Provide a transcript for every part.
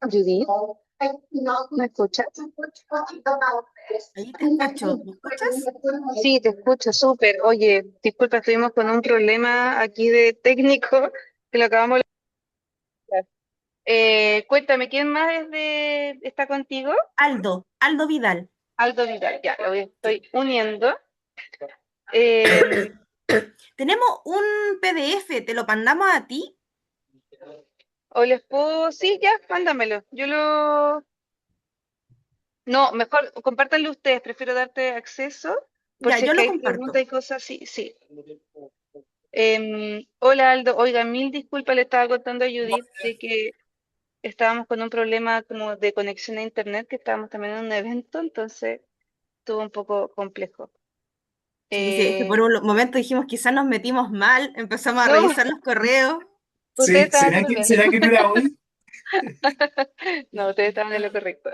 Judith, ¿me escuchas? Ahí te escucho. ¿Me escuchas? Sí, te escucho súper. Oye, disculpa, estuvimos con un problema aquí de técnico que lo acabamos de hablar. Cuéntame, ¿quién más está contigo? Aldo Vidal. Aldo Vidal, ya, Sí. estoy uniendo. Eh, Tenemos un PDF, ¿te lo mandamos a ti? o les puedo, sí, ya, mándamelo. No, mejor compártanlo ustedes, prefiero darte acceso por Ya, si es yo que lo hay preguntas comparto. y cosas así, sí. Hola Aldo, oiga, mil disculpas, le estaba contando a Judith de que estábamos con un problema como de conexión a internet, que estábamos también en un evento, entonces estuvo un poco complejo. Sí, sí, es que por Eh, un momento dijimos quizás nos metimos mal, empezamos a no, revisar los correos. ustedes Sí, estaban súper bien. será que no era hoy? No, ustedes estaban en lo correcto.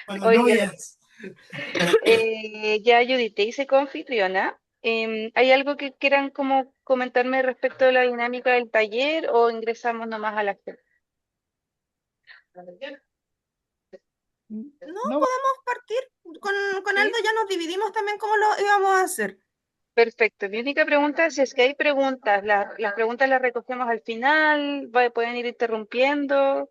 Bueno, no, Oiga, ya. ya Judith, te hice coanfitriona. ¿Hay algo que quieran como comentarme respecto de la dinámica del taller o ingresamos nomás a la gente? No, No, podemos partir. Con Aldo ya nos dividimos también cómo lo íbamos a hacer. Perfecto. Mi única pregunta es si es que hay preguntas. Las preguntas las recogemos al final, pueden ir interrumpiendo.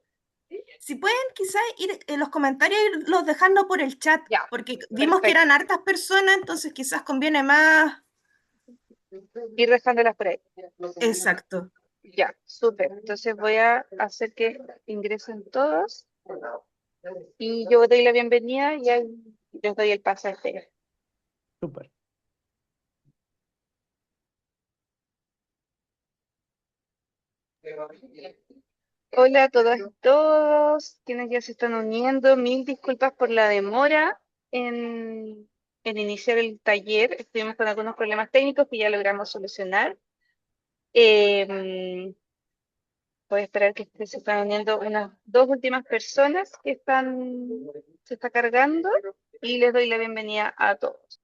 Si pueden quizás ir en los comentarios irlos dejando por el chat, Ya, porque vimos que eran perfecto. hartas personas, entonces quizás conviene más. Ir dejándolas por ahí. Exacto. Ya, súper. Entonces voy a hacer que ingresen todos y yo doy la bienvenida y ahí les doy el pase a ustedes. súper. Hola a todas y todos, quienes ya se están uniendo. Mil disculpas por la demora en iniciar el taller. Estuvimos con algunos problemas técnicos que ya logramos solucionar. Voy a esperar que se están uniendo unas dos últimas personas se está cargando y les doy la bienvenida a todos.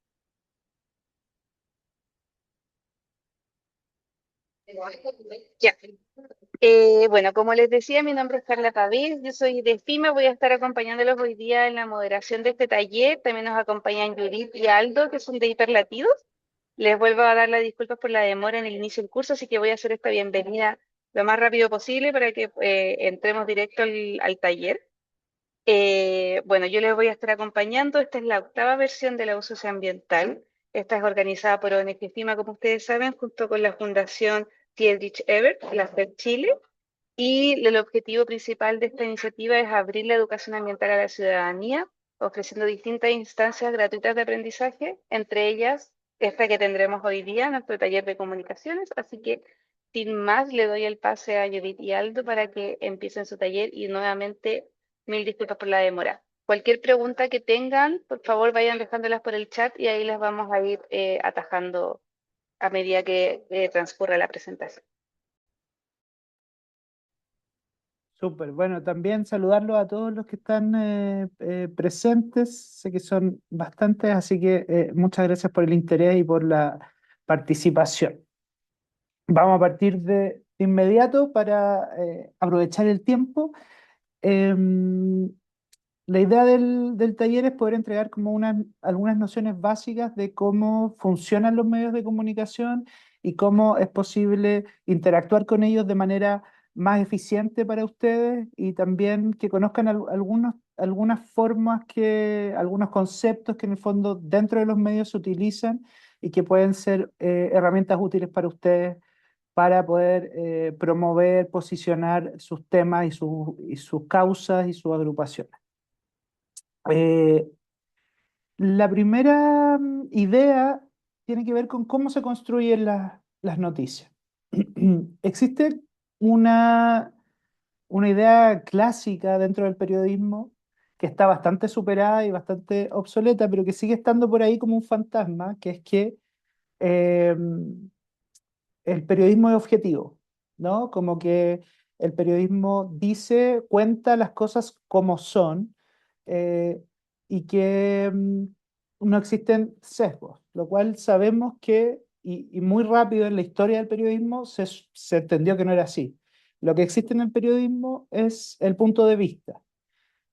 Ya. Bueno, como les decía, mi nombre es Carla Pavés, yo soy de FIMA, voy a estar acompañándolos hoy día en la moderación de este taller. También nos acompañan Judith y Aldo, que son de Hiperlatidos. Les vuelvo a dar las disculpas por la demora en el inicio del curso, así que voy a hacer esta bienvenida lo más rápido posible para que entremos directo al taller. Bueno, yo les voy a estar acompañando. Esta es la octava versión de la uso socioambiental. Esta es organizada por ONG FIMA, como ustedes saben, junto con la Fundación Friedrich Ebert, la FED Chile. Y el objetivo principal de esta iniciativa es abrir la educación ambiental a la ciudadanía, ofreciendo distintas instancias gratuitas de aprendizaje, entre ellas esta que tendremos hoy día, nuestro taller de comunicaciones. Así que, sin más, le doy el pase a Judith y Aldo para que empiecen su taller y nuevamente mil disculpas por la demora. Cualquier pregunta que tengan, por favor vayan dejándolas por el chat y ahí las vamos a ir atajando a medida que transcurra la presentación. Súper. Bueno, también saludarlos a todos los que están presentes. Sé que son bastantes, así que muchas gracias por el interés y por la participación. Vamos a partir de inmediato para aprovechar el tiempo. Em, la idea del taller es poder entregar como algunas nociones básicas de cómo funcionan los medios de comunicación y cómo es posible interactuar con ellos de manera más eficiente para ustedes y también que conozcan algunas formas algunos conceptos que en el fondo dentro de los medios se utilizan y que pueden ser herramientas útiles para ustedes para poder promover, posicionar sus temas y sus causas y sus agrupaciones. Eh, la primera idea tiene que ver con cómo se construyen las noticias. Existe una, una idea clásica dentro del periodismo que está bastante superada y bastante obsoleta, pero que sigue estando por ahí como un fantasma, que es que eh, el periodismo es objetivo, ¿no? Como que El periodismo dice, cuenta las cosas como son, eh, y que no existen sesgos, lo cual sabemos que, y muy rápido en la historia del periodismo se entendió que no era así. Lo que existe en el periodismo es el punto de vista.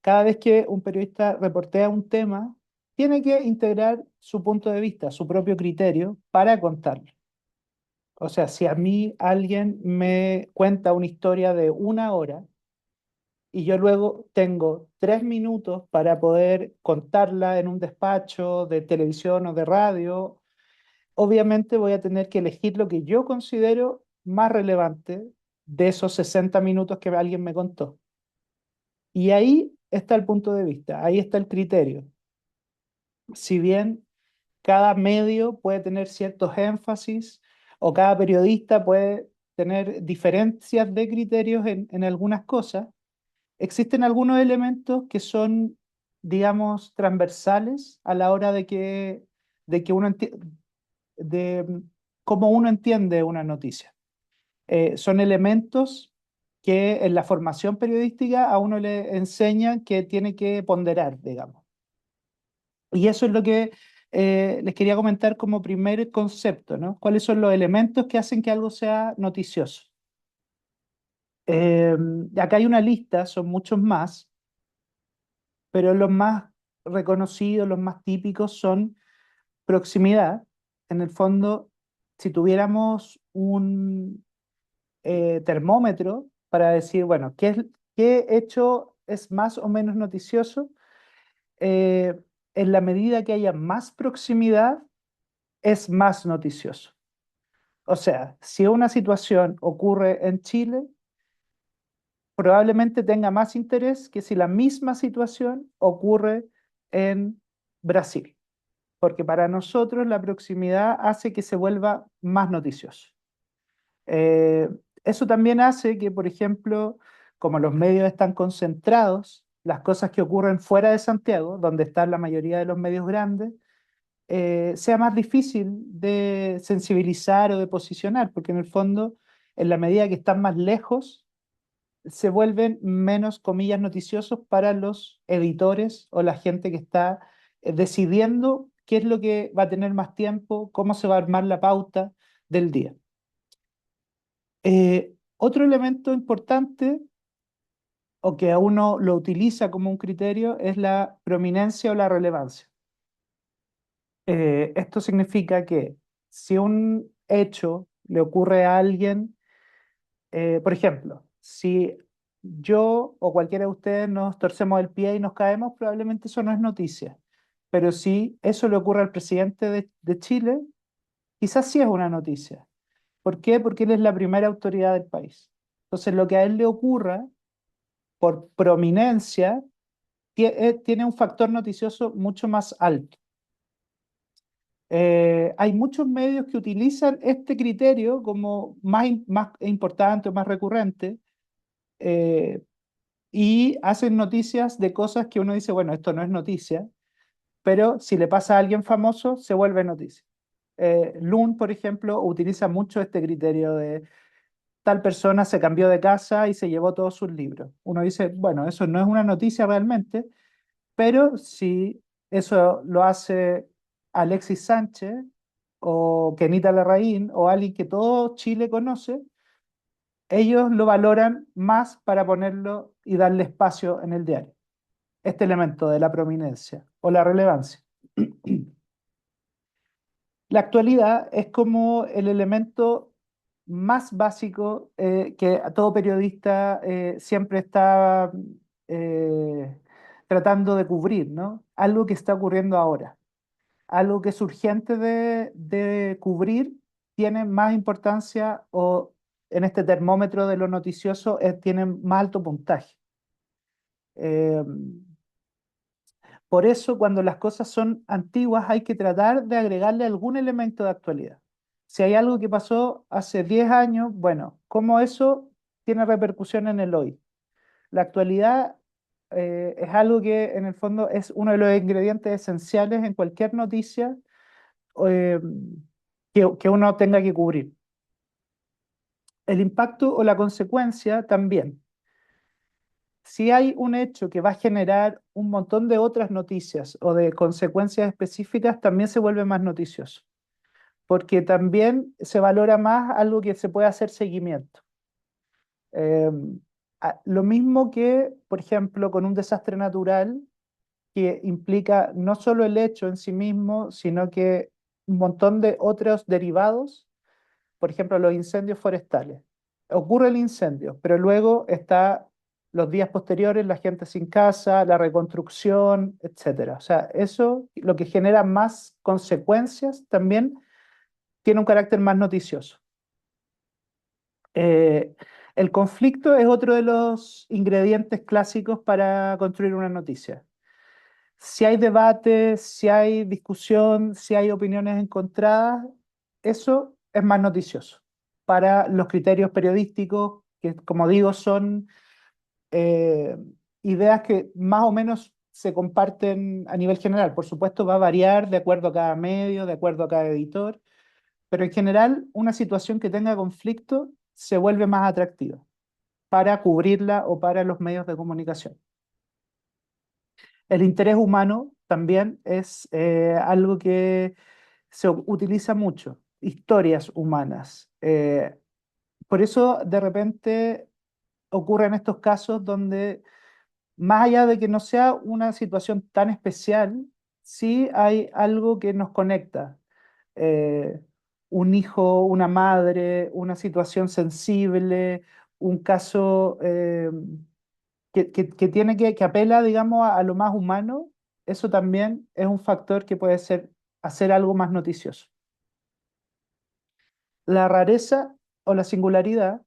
Cada vez que un periodista reportea un tema, tiene que integrar su punto de vista, su propio criterio para contarlo. O sea, si a mí alguien me cuenta una historia de 1 hora y yo luego tengo 3 minutos para poder contarla en un despacho de televisión o de radio, obviamente voy a tener que elegir lo que yo considero más relevante de esos 60 minutos que alguien me contó. Y ahí está el punto de vista, ahí está el criterio. Si bien cada medio puede tener ciertos énfasis o cada periodista puede tener diferencias de criterios en algunas cosas, existen algunos elementos que son, digamos, transversales a la hora de que de cómo uno entiende una noticia. Son elementos que en la formación periodística a uno le enseñan que tiene que ponderar, digamos. Y eso es lo que les quería comentar como primer concepto, ¿no? ¿Cuáles son los elementos que hacen que algo sea noticioso? Eh, Acá hay una lista, son muchos más, pero los más reconocidos, los más típicos son proximidad. En el fondo, si tuviéramos un termómetro para decir, bueno, ¿qué hecho es más o menos noticioso? Eh, en la medida que haya más proximidad, es más noticioso. O sea, si una situación ocurre en Chile, probablemente tenga más interés que si la misma situación ocurre en Brasil, porque para nosotros la proximidad hace que se vuelva más noticioso. Eh, Eso también hace que, por ejemplo, como los medios están concentrados, las cosas que ocurren fuera de Santiago, donde están la mayoría de los medios grandes, sea más difícil de sensibilizar o de posicionar, porque en el fondo, en la medida que están más lejos, se vuelven menos, comillas, noticiosos para los editores o la gente que está decidiendo qué es lo que va a tener más tiempo, cómo se va a armar la pauta del día. Otro elemento importante o que a uno lo utiliza como un criterio es la prominencia o la relevancia. Esto significa que si un hecho le ocurre a alguien, por ejemplo, si yo o cualquiera de ustedes nos torcemos el pie y nos caemos, probablemente eso no es noticia. Pero si eso le ocurre al presidente de Chile, quizás sí es una noticia. ¿Por qué? Porque él es la primera autoridad del país. Entonces, lo que a él le ocurra, por prominencia, tiene un factor noticioso mucho más alto. Hay muchos medios que utilizan este criterio como más importante o más recurrente, eh, y hacen noticias de cosas que uno dice, bueno, esto no es noticia, pero si le pasa a alguien famoso, se vuelve noticia. Loon, por ejemplo, utiliza mucho este criterio de tal persona se cambió de casa y se llevó todos sus libros. Uno dice, bueno, eso no es una noticia realmente, pero si eso lo hace Alexis Sánchez o Kenita Larraín o alguien que todo Chile conoce, ellos lo valoran más para ponerlo y darle espacio en el diario. Este elemento de la prominencia o la relevancia. La actualidad es como el elemento más básico que todo periodista siempre está eh, tratando de cubrir, ¿no? Algo que está ocurriendo ahora, algo que es urgente de cubrir, tiene más importancia o en este termómetro de lo noticioso tiene más alto puntaje. Eh, por eso, cuando las cosas son antiguas, hay que tratar de agregarle algún elemento de actualidad. Si hay algo que pasó hace 10 años, bueno, ¿cómo eso tiene repercusión en el hoy? La actualidad es algo que en el fondo es uno de los ingredientes esenciales en cualquier noticia eh, que uno tenga que cubrir. El impacto o la consecuencia también. Si hay un hecho que va a generar un montón de otras noticias o de consecuencias específicas, también se vuelve más noticioso, porque también se valora más algo que se puede hacer seguimiento. Eh, lo mismo que, por ejemplo, con un desastre natural que implica no solo el hecho en sí mismo, sino que un montón de otros derivados, por ejemplo, los incendios forestales. Ocurre el incendio, pero luego está los días posteriores, la gente sin casa, la reconstrucción, etcétera. O sea, eso lo que genera más consecuencias también tiene un carácter más noticioso. Eh, el conflicto es otro de los ingredientes clásicos para construir una noticia. Si hay debate, si hay discusión, si hay opiniones encontradas, eso es más noticioso para los criterios periodísticos, que como digo son eh, ideas que más o menos se comparten a nivel general. Por supuesto va a variar de acuerdo a cada medio, de acuerdo a cada editor, pero en general una situación que tenga conflicto se vuelve más atractiva para cubrirla o para los medios de comunicación. El interés humano también es algo que se utiliza mucho, historias humanas. Por eso de repente ocurren estos casos donde, más allá de que no sea una situación tan especial, sí hay algo que nos conecta. Eh, un hijo, una madre, una situación sensible, un caso que tiene que apela, digamos, a lo más humano, eso también es un factor que puede ser hacer algo más noticioso. La rareza o la singularidad,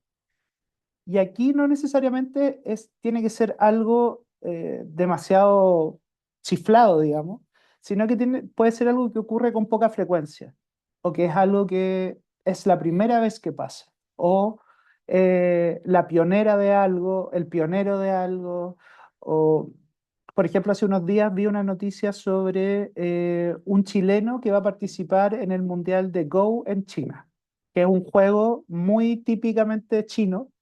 y aquí no necesariamente tiene que ser algo demasiado chiflado, digamos, sino que puede ser algo que ocurre con poca frecuencia, o que es algo que es la primera vez que pasa, o la pionera de algo, el pionero de algo, o, por ejemplo, hace unos días vi una noticia sobre un chileno que va a participar en el Mundial de Go en China, que es un juego muy típicamente chino,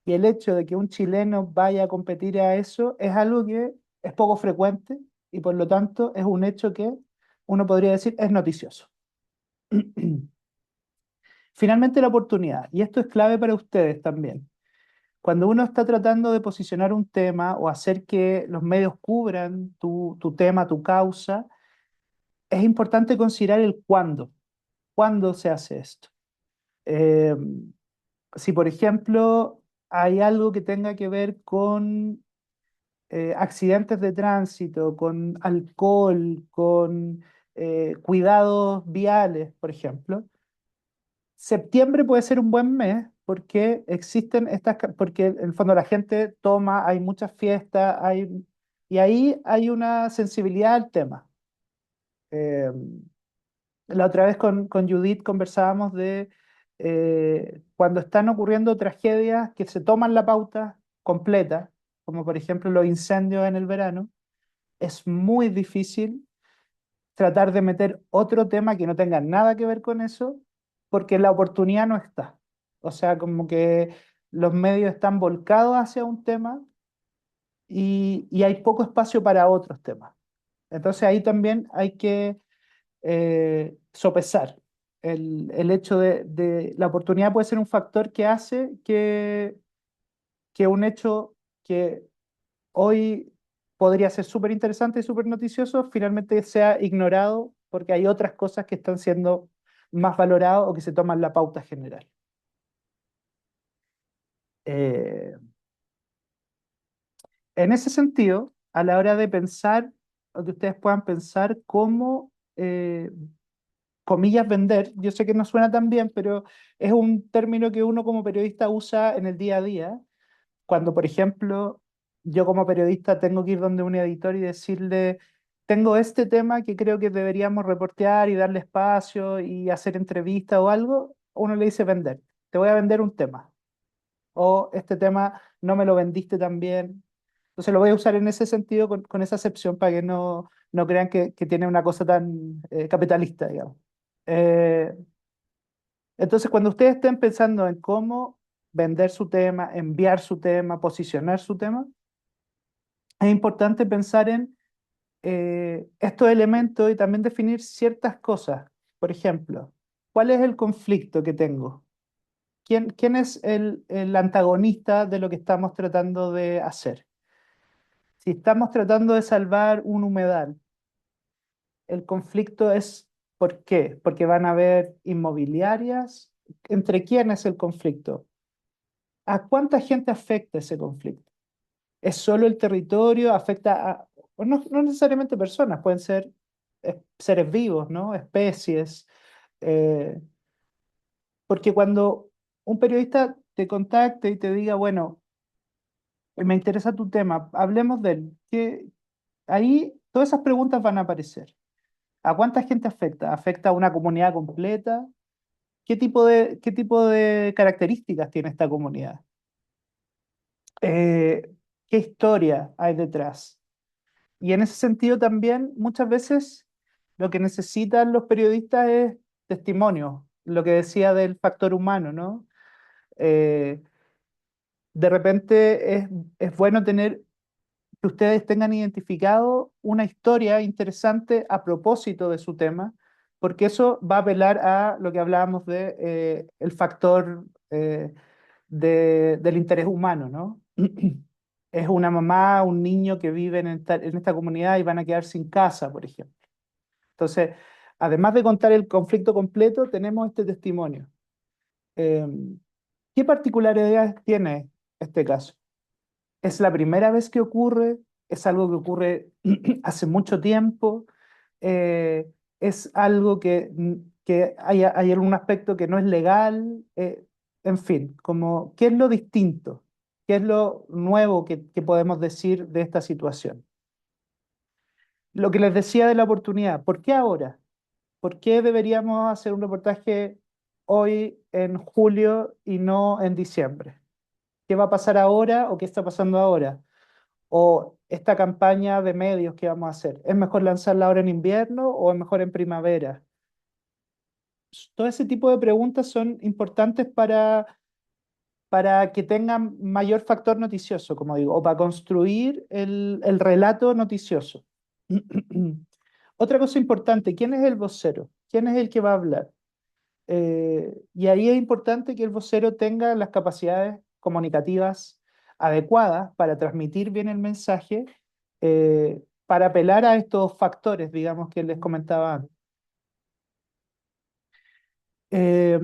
y el hecho de que un chileno vaya a competir a eso es algo que es poco frecuente y por lo tanto es un hecho que uno podría decir es noticioso. Finalmente la oportunidad, y esto es clave para ustedes también. Cuando uno está tratando de posicionar un tema o hacer que los medios cubran tu tema, tu causa, es importante considerar el cuándo. ¿Cuándo se hace esto? Eh, si, por ejemplo, hay algo que tenga que ver con accidentes de tránsito, con alcohol, con cuidados viales, por ejemplo, septiembre puede ser un buen mes porque existen porque en el fondo la gente toma, hay muchas fiestas, y ahí hay una sensibilidad al tema. Eh, la otra vez con Judith conversábamos de cuando están ocurriendo tragedias que se toman la pauta completa, como por ejemplo los incendios en el verano, es muy difícil tratar de meter otro tema que no tenga nada que ver con eso, porque la oportunidad no está. O sea, como que los medios están volcados hacia un tema y hay poco espacio para otros temas. Entonces ahí también hay que sopesar. El hecho de la oportunidad puede ser un factor que hace que un hecho que hoy podría ser súper interesante y súper noticioso, finalmente sea ignorado porque hay otras cosas que están siendo más valoradas o que se toman la pauta general. Eh, en ese sentido, a la hora de pensar, o que ustedes puedan pensar cómo, comillas, vender, yo sé que no suena tan bien, pero es un término que uno como periodista usa en el día a día. Cuando, por ejemplo, yo como periodista tengo que ir donde un editor y decirle, tengo este tema que creo que deberíamos reportear y darle espacio y hacer entrevista o algo, uno le dice vender, te voy a vender un tema. O este tema no me lo vendiste tan bien. Entonces lo voy a usar en ese sentido, con esa acepción, para que no crean que tiene una cosa tan capitalista, digamos. Eh, Entonces, cuando ustedes estén pensando en cómo vender su tema, enviar su tema, posicionar su tema, es importante pensar en estos elementos y también definir ciertas cosas. Por ejemplo, ¿cuál es el conflicto que tengo? ¿Quién es el antagonista de lo que estamos tratando de hacer? Si estamos tratando de salvar un humedal, el conflicto es ¿por qué? Porque van a haber inmobiliarias. ¿Entre quién es el conflicto? ¿A cuánta gente afecta ese conflicto? ¿Es solo el territorio? ¿Afecta a, o no necesariamente personas, pueden ser seres vivos, ¿no? Especies. eh, Porque cuando un periodista te contacte y te diga, bueno, me interesa tu tema, hablemos de él, ahí todas esas preguntas van a aparecer. ¿A cuánta gente afecta? ¿Afecta a una comunidad completa? ¿Qué tipo de características tiene esta comunidad? Eh, ¿Qué historia hay detrás? Y en ese sentido también muchas veces lo que necesitan los periodistas es testimonio, lo que decía del factor humano, ¿no? Eh, de repente es bueno tener que ustedes tengan identificado una historia interesante a propósito de su tema, porque eso va a apelar a lo que hablábamos de el factor del interés humano, ¿no? Es una mamá, un niño que vive en esta comunidad y van a quedar sin casa, por ejemplo. Entonces, además de contar el conflicto completo, tenemos este testimonio. Eh, ¿Qué particularidades tiene este caso? ¿Es la primera vez que ocurre? ¿Es algo que ocurre hace mucho tiempo? Eh, ¿Es algo que hay algún aspecto que no es legal? En fin, como, ¿qué es lo distinto? ¿Qué es lo nuevo que podemos decir de esta situación? Lo que les decía de la oportunidad, ¿por qué ahora? ¿Por qué deberíamos hacer un reportaje hoy en julio y no en diciembre? ¿Qué va a pasar ahora o qué está pasando ahora? O esta campaña de medios que vamos a hacer, ¿es mejor lanzarla ahora en invierno o es mejor en primavera? Todo ese tipo de preguntas son importantes para que tengan mayor factor noticioso, como digo, o para construir el relato noticioso. Otra cosa importante, ¿quién es el vocero? ¿Quién es el que va a hablar? Y ahí es importante que el vocero tenga las capacidades comunicativas adecuadas para transmitir bien el mensaje, para apelar a estos factores, digamos, que les comentaba antes. Eh,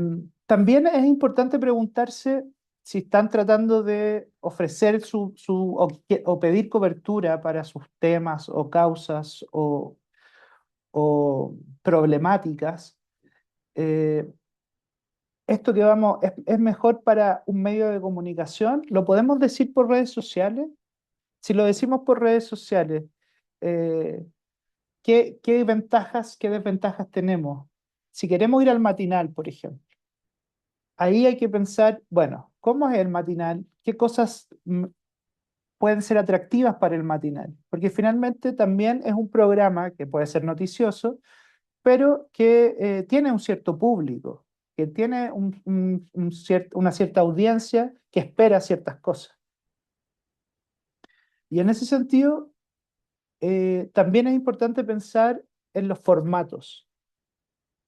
También es importante preguntarse si están tratando de ofrecer o pedir cobertura para sus temas o causas o problemáticas. eh, Esto que vamos, es mejor para un medio de comunicación. ¿Lo podemos decir por redes sociales? Si lo decimos por redes sociales, eh, ¿qué ventajas, qué desventajas tenemos? Si queremos ir al matinal, por ejemplo, ahí hay que pensar, bueno, ¿cómo es el matinal? ¿Qué cosas pueden ser atractivas para el matinal? Porque finalmente también es un programa que puede ser noticioso, pero que tiene un cierto público, que tiene una cierta audiencia que espera ciertas cosas. Y en ese sentido, también es importante pensar en los formatos.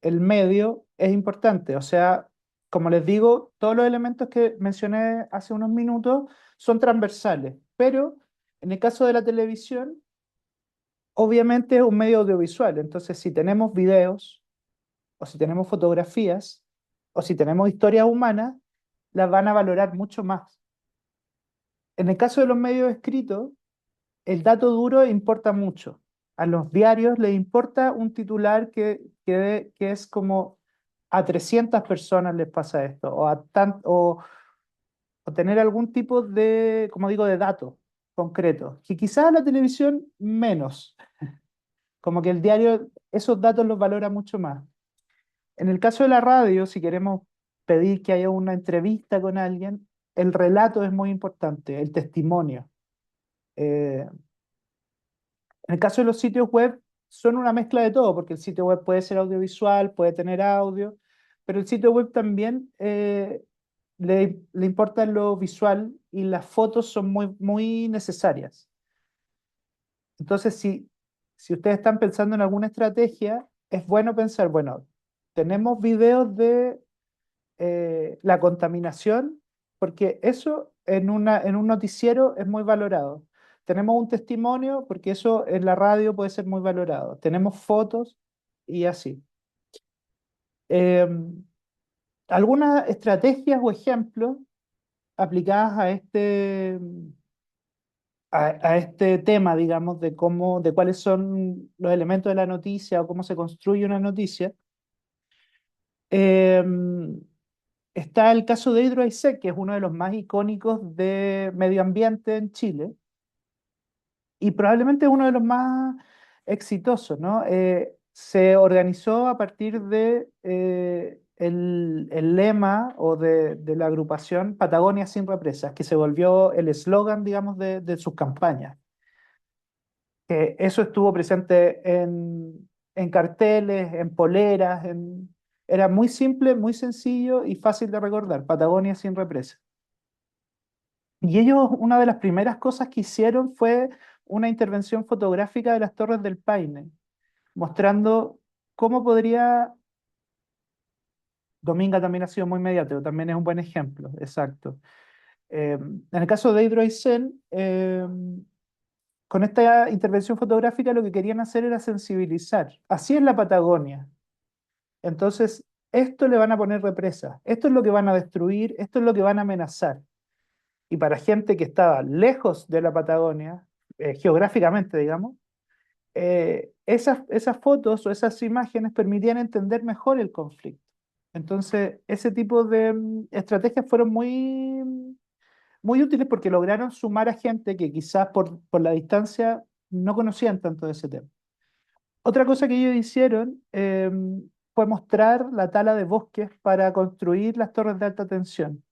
El medio es importante, o sea, como les digo, todos los elementos que mencioné hace unos minutos son transversales, pero en el caso de la televisión, obviamente es un medio audiovisual, entonces si tenemos videos, o si tenemos fotografías, o si tenemos historias humanas, las van a valorar mucho más. En el caso de los medios escritos, el dato duro importa mucho. A los diarios les importa un titular que es como a 300 personas les pasa esto, o tener algún tipo de, como digo, de dato concreto, que quizás a la televisión menos, como que el diario esos datos los valora mucho más. En el caso de la radio, si queremos pedir que haya una entrevista con alguien, el relato es muy importante, el testimonio. En el caso de los sitios web, son una mezcla de todo, porque el sitio web puede ser audiovisual, puede tener audio, pero el sitio web también le importa lo visual y las fotos son muy necesarias. Entonces, si ustedes están pensando en alguna estrategia, es bueno pensar, bueno, tenemos videos de la contaminación, porque eso en un noticiero es muy valorado. Tenemos un testimonio, porque eso en la radio puede ser muy valorado. Tenemos fotos y así. Algunas estrategias o ejemplos aplicadas a este tema, digamos, de cuáles son los elementos de la noticia o cómo se construye una noticia. Está el caso de Hydro-IC, que es uno de los más icónicos de medio ambiente en Chile y probablemente uno de los más exitosos, ¿no? Se organizó a partir de el lema o de la agrupación Patagonia sin represas, que se volvió el eslogan, digamos, de sus campañas. Eso estuvo presente en carteles, en poleras, era muy simple, muy sencillo y fácil de recordar, Patagonia sin represas. Y ellos, una de las primeras cosas que hicieron fue una intervención fotográfica de las Torres del Paine, mostrando cómo podría, Dominga también ha sido muy mediático, también es un buen ejemplo, exacto. En el caso de Hydroaicén, con esta intervención fotográfica lo que querían hacer era sensibilizar. Así es la Patagonia. Entonces, esto le van a poner represas, esto es lo que van a destruir, esto es lo que van a amenazar. Y para gente que estaba lejos de la Patagonia, geográficamente, digamos, esas fotos o esas imágenes permitían entender mejor el conflicto. Entonces, ese tipo de estrategias fueron muy útiles porque lograron sumar a gente que quizás por la distancia no conocían tanto de ese tema. Otra cosa que ellos hicieron fue mostrar la tala de bosques para construir las torres de alta tensión.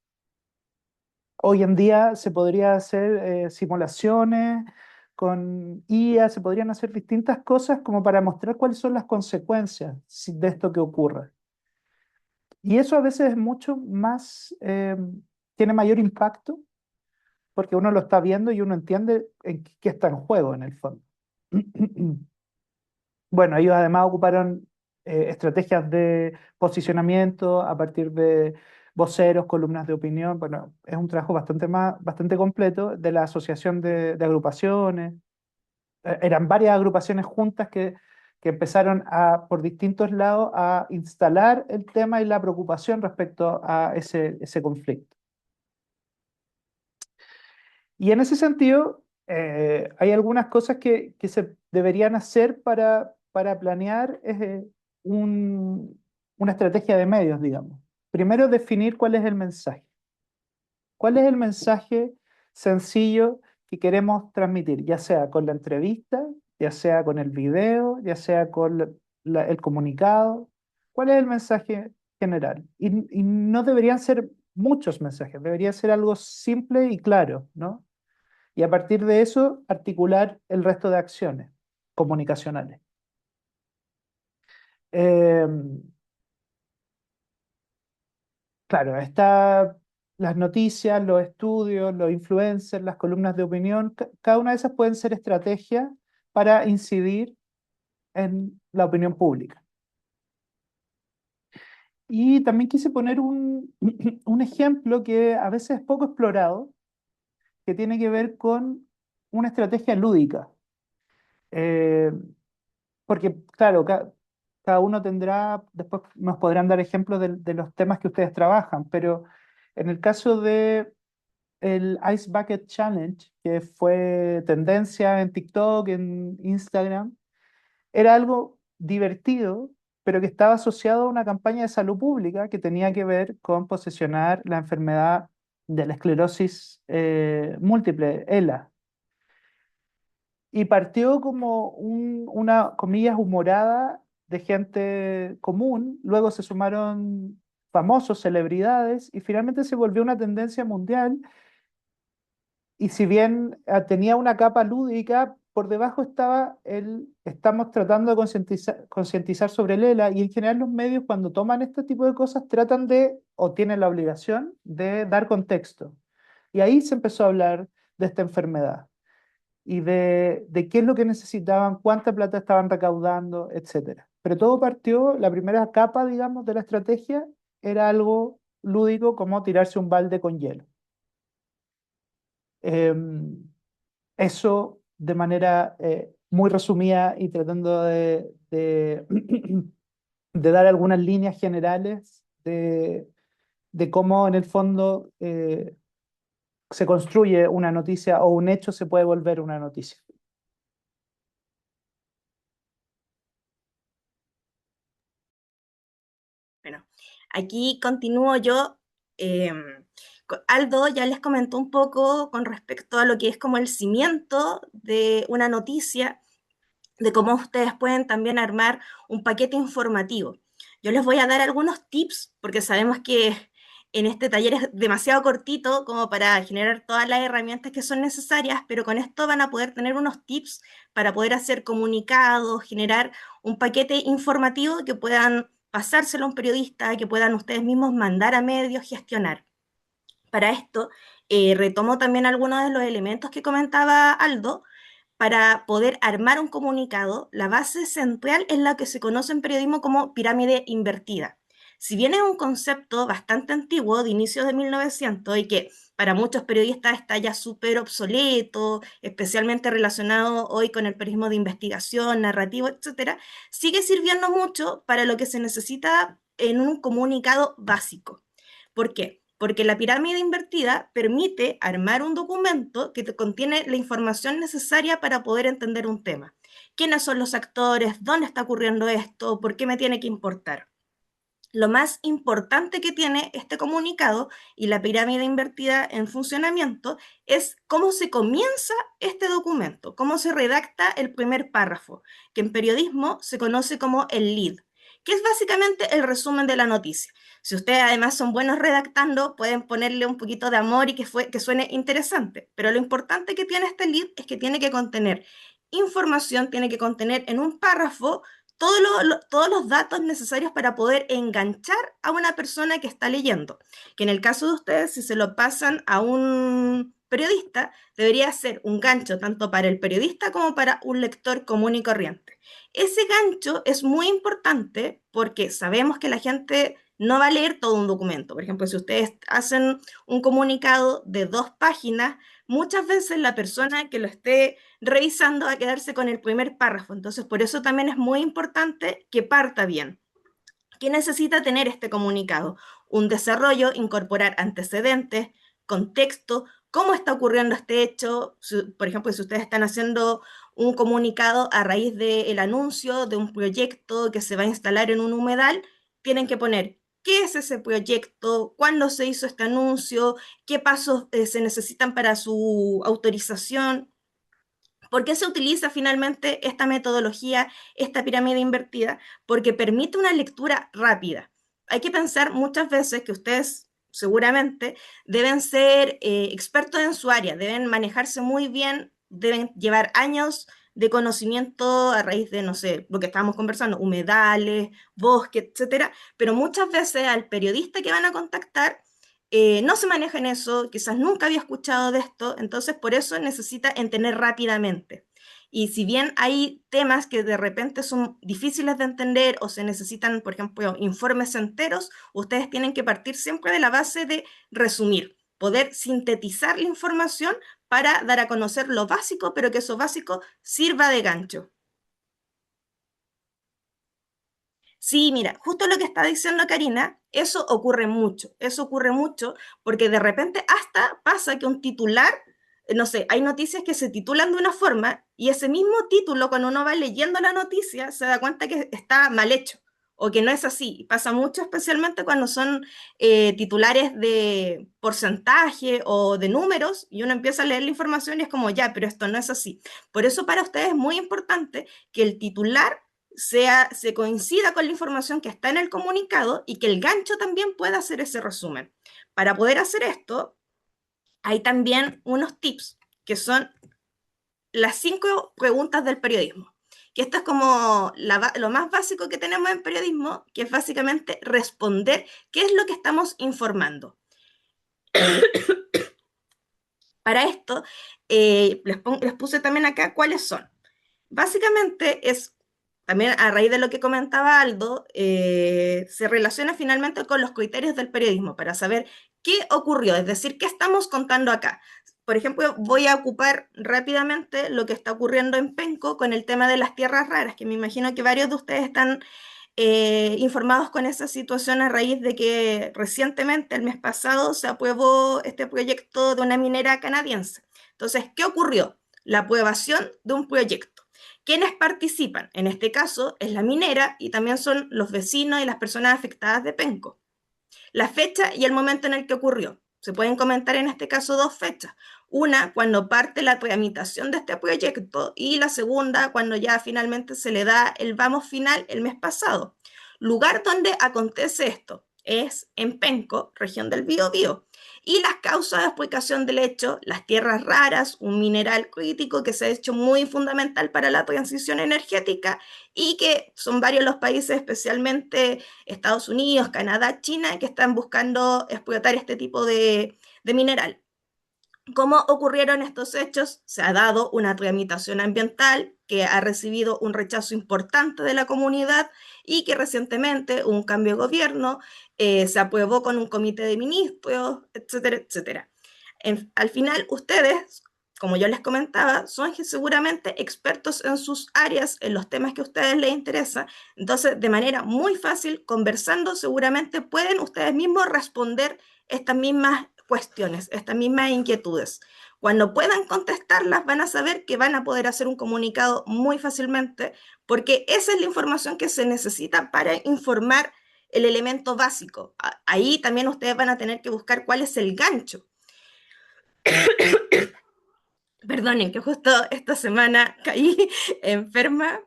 Hoy en día se podría hacer simulaciones con IA, se podrían hacer distintas cosas como para mostrar cuáles son las consecuencias de esto que ocurra. Y eso a veces es mucho más, tiene mayor impacto porque uno lo está viendo y uno entiende en qué está en juego en el fondo. Bueno, ellos además ocuparon estrategias de posicionamiento a partir de voceros, columnas de opinión. Bueno, es un trabajo bastante completo de la asociación de agrupaciones. Eran varias agrupaciones juntas que empezaron por distintos lados a instalar el tema y la preocupación respecto a ese conflicto. Y en ese sentido, hay algunas cosas que se deberían hacer para planear una estrategia de medios, digamos. Primero, definir cuál es el mensaje. ¿Cuál es el mensaje sencillo que queremos transmitir? Ya sea con la entrevista, ya sea con el video, ya sea con el comunicado. ¿Cuál es el mensaje general? Y no deberían ser muchos mensajes, debería ser algo simple y claro, ¿no? Y a partir de eso articular el resto de acciones comunicacionales. Eh, claro, está las noticias, los estudios, los influencers, las columnas de opinión, cada una de esas pueden ser estrategias para incidir en la opinión pública. Y también quise poner un ejemplo que a veces es poco explorado, que tiene que ver con una estrategia lúdica. Eh, Porque, claro, cada uno tendrá, después nos podrán dar ejemplos de los temas que ustedes trabajan, pero en el caso de el Ice Bucket Challenge, que fue tendencia en TikTok, en Instagram, era algo divertido, pero que estaba asociado a una campaña de salud pública que tenía que ver con posesionar la enfermedad de la esclerosis múltiple, ELA. Y partió como una, comillas, humorada de gente común, luego se sumaron famosos, celebridades, y finalmente se volvió una tendencia mundial. Y si bien tenía una capa lúdica, por debajo estaba estamos tratando de concientizar sobre el ELA, y en general los medios cuando toman este tipo de cosas tratan de, o tienen la obligación de dar contexto. Y ahí se empezó a hablar de esta enfermedad y de qué es lo que necesitaban, cuánta plata estaban recaudando, etcétera. Pero todo partió, la primera capa, digamos, de la estrategia era algo lúdico como tirarse un balde con hielo. Eso de manera muy resumida y tratando de dar algunas líneas generales de cómo en el fondo se construye una noticia o un hecho se puede volver una noticia. Bueno, aquí continúo yo. Aldo ya les comentó un poco con respecto a lo que es como el cimiento de una noticia, de cómo ustedes pueden también armar un paquete informativo. Yo les voy a dar algunos tips porque sabemos que en este taller es demasiado cortito como para generar todas las herramientas que son necesarias, pero con esto van a poder tener unos tips para poder hacer comunicados, generar un paquete informativo que puedan pasárselo a un periodista, que puedan ustedes mismos mandar a medios, gestionar. Para esto, retomo también algunos de los elementos que comentaba Aldo. Para poder armar un comunicado, la base central es la que se conoce en periodismo como pirámide invertida. Si bien es un concepto bastante antiguo, de inicios de 1900, y que para muchos periodistas está ya súper obsoleto, especialmente relacionado hoy con el periodismo de investigación, narrativo, etcétera, sigue sirviendo mucho para lo que se necesita en un comunicado básico. ¿Por qué? Porque la pirámide invertida permite armar un documento que te contiene la información necesaria para poder entender un tema. ¿Quiénes son los actores? ¿Dónde está ocurriendo esto? ¿Por qué me tiene que importar? Lo más importante que tiene este comunicado y la pirámide invertida en funcionamiento es cómo se comienza este documento, cómo se redacta el primer párrafo, que en periodismo se conoce como el lead, que es básicamente el resumen de la noticia. Si ustedes además son buenos redactando, pueden ponerle un poquito de amor y que suene interesante, pero lo importante que tiene este lead es que tiene que contener información, tiene que contener en un párrafo todos los datos necesarios para poder enganchar a una persona que está leyendo. Que en el caso de ustedes, si se lo pasan a un periodista, debería ser un gancho tanto para el periodista como para un lector común y corriente. Ese gancho es muy importante porque sabemos que la gente no va a leer todo un documento. Por ejemplo, si ustedes hacen un comunicado de 2 páginas, muchas veces la persona que lo esté revisando a quedarse con el primer párrafo. Entonces, por eso también es muy importante que parta bien. ¿Qué necesita tener este comunicado? Un desarrollo, incorporar antecedentes, contexto, cómo está ocurriendo este hecho. Por ejemplo, si ustedes están haciendo un comunicado a raíz del anuncio de un proyecto que se va a instalar en un humedal, tienen que poner qué es ese proyecto, cuándo se hizo este anuncio, qué pasos se necesitan para su autorización. ¿Por qué se utiliza finalmente esta metodología, esta pirámide invertida? Porque permite una lectura rápida. Hay que pensar muchas veces que ustedes seguramente deben ser expertos en su área, deben manejarse muy bien, deben llevar años de conocimiento a raíz de, no sé, lo que estábamos conversando, humedales, bosque, etcétera, pero muchas veces al periodista que van a contactar no se maneja en eso, quizás nunca había escuchado de esto, entonces por eso necesita entender rápidamente. Y si bien hay temas que de repente son difíciles de entender o se necesitan, por ejemplo, informes enteros, ustedes tienen que partir siempre de la base de resumir, poder sintetizar la información para dar a conocer lo básico, pero que eso básico sirva de gancho. Sí, mira, justo lo que está diciendo Karina, eso ocurre mucho porque de repente hasta pasa que un titular, no sé, hay noticias que se titulan de una forma y ese mismo título cuando uno va leyendo la noticia se da cuenta que está mal hecho o que no es así. Y pasa mucho especialmente cuando son titulares de porcentaje o de números y uno empieza a leer la información y es como, ya, pero esto no es así. Por eso para ustedes es muy importante que el titular se coincida con la información que está en el comunicado y que el gancho también pueda hacer ese resumen. Para poder hacer esto, hay también unos tips que son las 5 preguntas del periodismo, que esto es como lo más básico que tenemos en periodismo, que es básicamente responder qué es lo que estamos informando. Para esto, les puse también acá cuáles son. Básicamente es, también a raíz de lo que comentaba Aldo, se relaciona finalmente con los criterios del periodismo para saber qué ocurrió, es decir, qué estamos contando acá. Por ejemplo, voy a ocupar rápidamente lo que está ocurriendo en Penco con el tema de las tierras raras, que me imagino que varios de ustedes están informados con esa situación a raíz de que recientemente, el mes pasado, se aprobó este proyecto de una minera canadiense. Entonces, ¿qué ocurrió? La aprobación de un proyecto. ¿Quiénes participan? En este caso es la minera y también son los vecinos y las personas afectadas de Penco. La fecha y el momento en el que ocurrió. Se pueden comentar en este caso 2 fechas. Una, cuando parte la tramitación de este proyecto, y la segunda, cuando ya finalmente se le da el vamos final el mes pasado. Lugar donde acontece esto es en Penco, región del Biobío. Y las causas de explicación del hecho, las tierras raras, un mineral crítico que se ha hecho muy fundamental para la transición energética y que son varios los países, especialmente Estados Unidos, Canadá, China, que están buscando explotar este tipo de mineral. ¿Cómo ocurrieron estos hechos? Se ha dado una tramitación ambiental que ha recibido un rechazo importante de la comunidad y que recientemente un cambio de gobierno se aprobó con un comité de ministros, etcétera, etcétera. Al final, ustedes, como yo les comentaba, son seguramente expertos en sus áreas, en los temas que a ustedes les interesan. Entonces, de manera muy fácil, conversando, seguramente pueden ustedes mismos responder estas mismas cuestiones, estas mismas inquietudes. Cuando puedan contestarlas, van a saber que van a poder hacer un comunicado muy fácilmente, porque esa es la información que se necesita para informar el elemento básico. Ahí también ustedes van a tener que buscar cuál es el gancho. Perdonen, que justo esta semana caí enferma.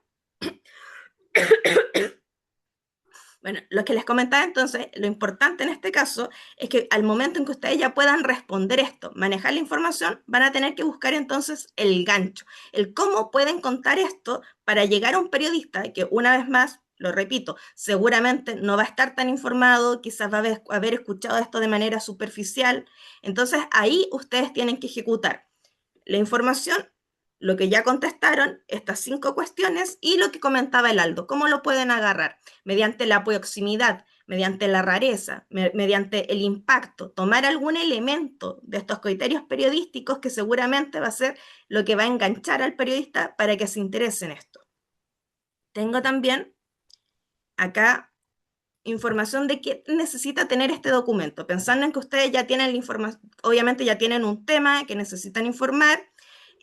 Bueno, lo que les comentaba entonces, lo importante en este caso es que al momento en que ustedes ya puedan responder esto, manejar la información, van a tener que buscar entonces el gancho, el cómo pueden contar esto para llegar a un periodista que, una vez más, lo repito, seguramente no va a estar tan informado, quizás va a haber escuchado esto de manera superficial. Entonces ahí ustedes tienen que ejecutar la información, lo que ya contestaron, estas 5 cuestiones y lo que comentaba el Aldo, cómo lo pueden agarrar mediante la proximidad, mediante la rareza, mediante el impacto, tomar algún elemento de estos criterios periodísticos que seguramente va a ser lo que va a enganchar al periodista para que se interese en esto. Tengo también acá información de qué necesita tener este documento, pensando en que ustedes ya tienen la información, obviamente ya tienen un tema que necesitan informar,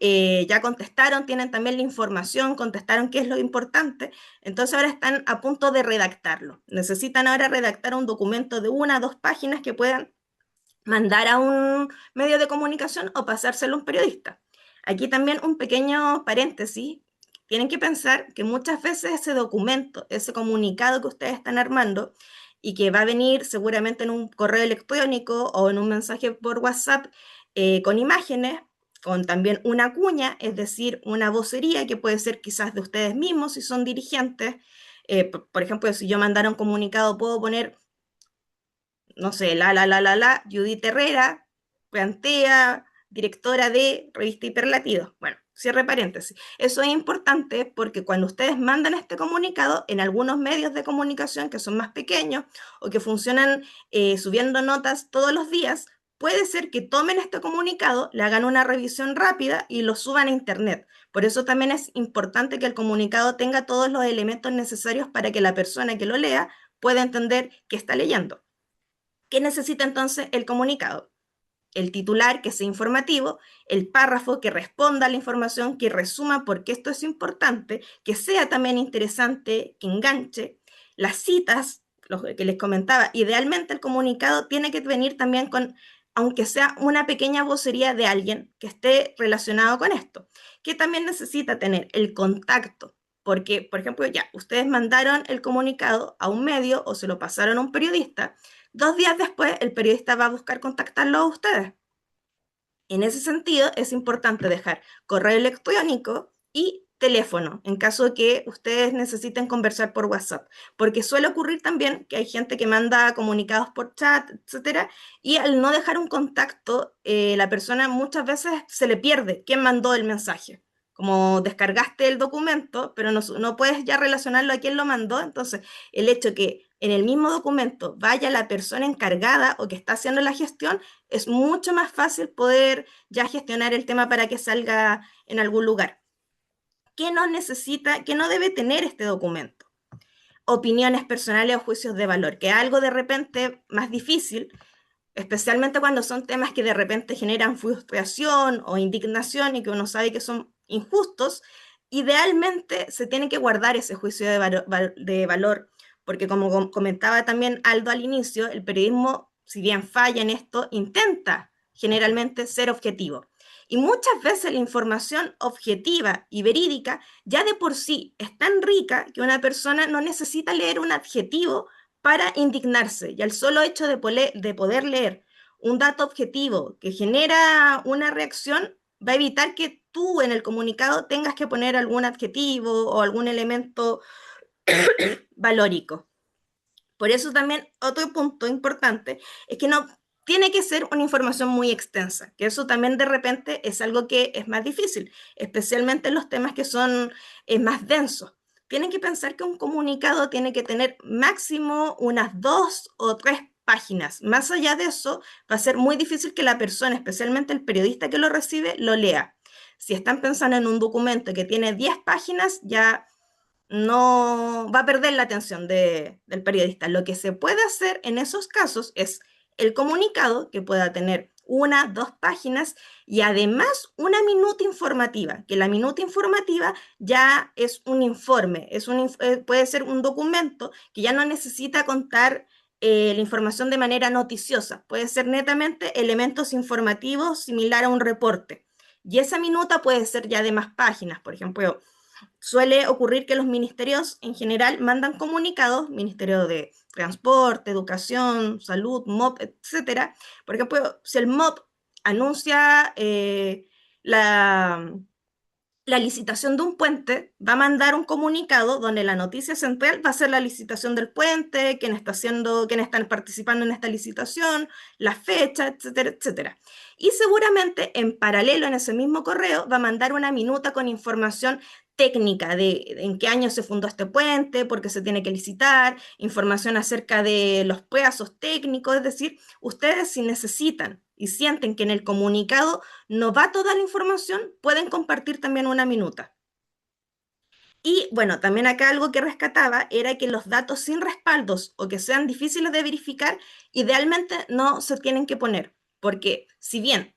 ya contestaron, tienen también la información, contestaron qué es lo importante, entonces ahora están a punto de redactarlo. Necesitan ahora redactar un documento de 1 a 2 páginas que puedan mandar a un medio de comunicación o pasárselo a un periodista. Aquí también un pequeño paréntesis. Tienen que pensar que muchas veces ese documento, ese comunicado que ustedes están armando y que va a venir seguramente en un correo electrónico o en un mensaje por WhatsApp con imágenes, con también una cuña, es decir, una vocería que puede ser quizás de ustedes mismos si son dirigentes. Por ejemplo, si yo mandara un comunicado, puedo poner, no sé, Judith Herrera, plantea, directora de Revista Hiperlatido. Bueno, cierre paréntesis. Eso es importante porque cuando ustedes mandan este comunicado, en algunos medios de comunicación que son más pequeños o que funcionan subiendo notas todos los días, puede ser que tomen este comunicado, le hagan una revisión rápida y lo suban a internet. Por eso también es importante que el comunicado tenga todos los elementos necesarios para que la persona que lo lea pueda entender qué está leyendo. ¿Qué necesita entonces el comunicado? El titular que sea informativo, el párrafo que responda a la información, que resuma por qué esto es importante, que sea también interesante, que enganche, las citas, lo que les comentaba, idealmente el comunicado tiene que venir también con, aunque sea una pequeña vocería de alguien que esté relacionado con esto, que también necesita tener el contacto, porque, por ejemplo, ya, ustedes mandaron el comunicado a un medio o se lo pasaron a un periodista, 2 días después el periodista va a buscar contactarlo a ustedes. En ese sentido, es importante dejar correo electrónico y teléfono, en caso de que ustedes necesiten conversar por WhatsApp, porque suele ocurrir también que hay gente que manda comunicados por chat, etcétera, y al no dejar un contacto, la persona muchas veces se le pierde quién mandó el mensaje. Como descargaste el documento, pero no puedes ya relacionarlo a quién lo mandó, entonces el hecho que en el mismo documento vaya la persona encargada o que está haciendo la gestión, es mucho más fácil poder ya gestionar el tema para que salga en algún lugar. ¿Qué no necesita, qué no debe tener este documento? Opiniones personales o juicios de valor, que es algo de repente más difícil, especialmente cuando son temas que de repente generan frustración o indignación y que uno sabe que son injustos. Idealmente se tiene que guardar ese juicio de valor, porque como comentaba también Aldo al inicio, el periodismo, si bien falla en esto, intenta generalmente ser objetivo. Y muchas veces la información objetiva y verídica ya de por sí es tan rica que una persona no necesita leer un adjetivo para indignarse. Y al solo hecho de poder leer un dato objetivo que genera una reacción, va a evitar que tú en el comunicado tengas que poner algún adjetivo o algún elemento valórico. Por eso también otro punto importante es que no tiene que ser una información muy extensa, que eso también de repente es algo que es más difícil, especialmente en los temas que son más densos. Tienen que pensar que un comunicado tiene que tener máximo unas 2 o 3 páginas. Más allá de eso, va a ser muy difícil que la persona, especialmente el periodista que lo recibe, lo lea. Si están pensando en un documento que tiene 10 páginas, ya no va a perder la atención del periodista. Lo que se puede hacer en esos casos es el comunicado, que pueda tener 1, 2 páginas y además una minuta informativa, que la minuta informativa ya es un informe, puede ser un documento que ya no necesita contar la información de manera noticiosa, puede ser netamente elementos informativos similar a un reporte. Y esa minuta puede ser ya de más páginas, por ejemplo, suele ocurrir que los ministerios en general mandan comunicados, Ministerio de Transporte, Educación, Salud, MOP, etcétera. Por ejemplo, si el MOP anuncia la, la licitación de un puente, va a mandar un comunicado donde la noticia central va a ser la licitación del puente, quién están participando en esta licitación, la fecha, etcétera, etcétera. Y seguramente en paralelo en ese mismo correo va a mandar una minuta con información técnica de en qué año se fundó este puente, por qué se tiene que licitar, información acerca de los plazos técnicos, es decir, ustedes si necesitan y sienten que en el comunicado no va toda la información, pueden compartir también una minuta. Y bueno, también acá algo que rescataba era que los datos sin respaldos o que sean difíciles de verificar, idealmente no se tienen que poner, porque si bien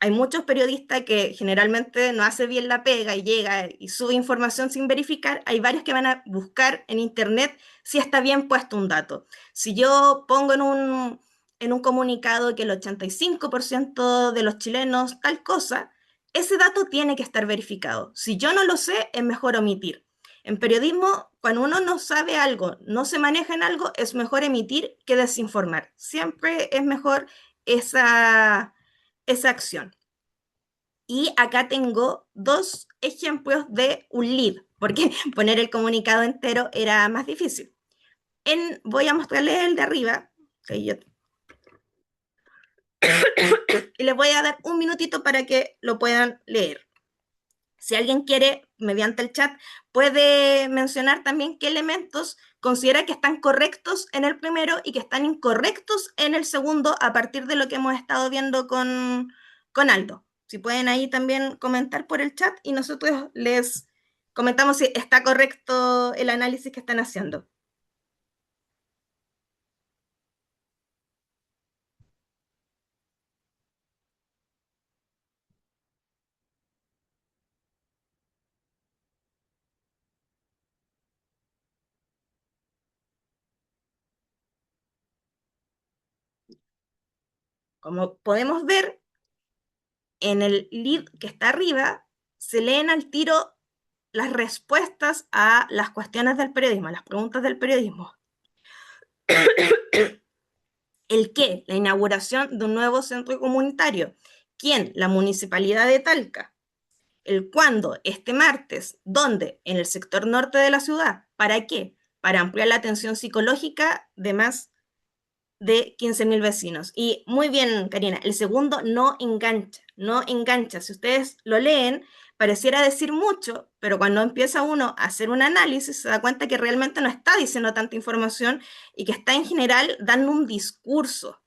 hay muchos periodistas que generalmente no hace bien la pega y llega y sube información sin verificar, hay varios que van a buscar en internet si está bien puesto un dato. Si yo pongo en un comunicado que el 85% de los chilenos tal cosa, ese dato tiene que estar verificado. Si yo no lo sé, es mejor omitir. En periodismo, cuando uno no sabe algo, no se maneja en algo, es mejor emitir que desinformar. Siempre es mejor esa acción. Y acá tengo 2 ejemplos de un lead, porque poner el comunicado entero era más difícil. Voy a mostrarles el de arriba, y les voy a dar un minutito para que lo puedan leer. Si alguien quiere, mediante el chat, puede mencionar también qué elementos considera que están correctos en el primero y que están incorrectos en el segundo a partir de lo que hemos estado viendo con Aldo. Si pueden ahí también comentar por el chat y nosotros les comentamos si está correcto el análisis que están haciendo. Como podemos ver, en el lead que está arriba, se leen al tiro las respuestas a las cuestiones del periodismo, a las preguntas del periodismo. ¿El qué? La inauguración de un nuevo centro comunitario. ¿Quién? La Municipalidad de Talca. El cuándo, este martes, ¿dónde? En el sector norte de la ciudad. ¿Para qué? Para ampliar la atención psicológica de más de 15.000 vecinos. Y muy bien, Karina, el segundo no engancha, no engancha. Si ustedes lo leen, pareciera decir mucho, pero cuando empieza uno a hacer un análisis, se da cuenta que realmente no está diciendo tanta información y que está en general dando un discurso,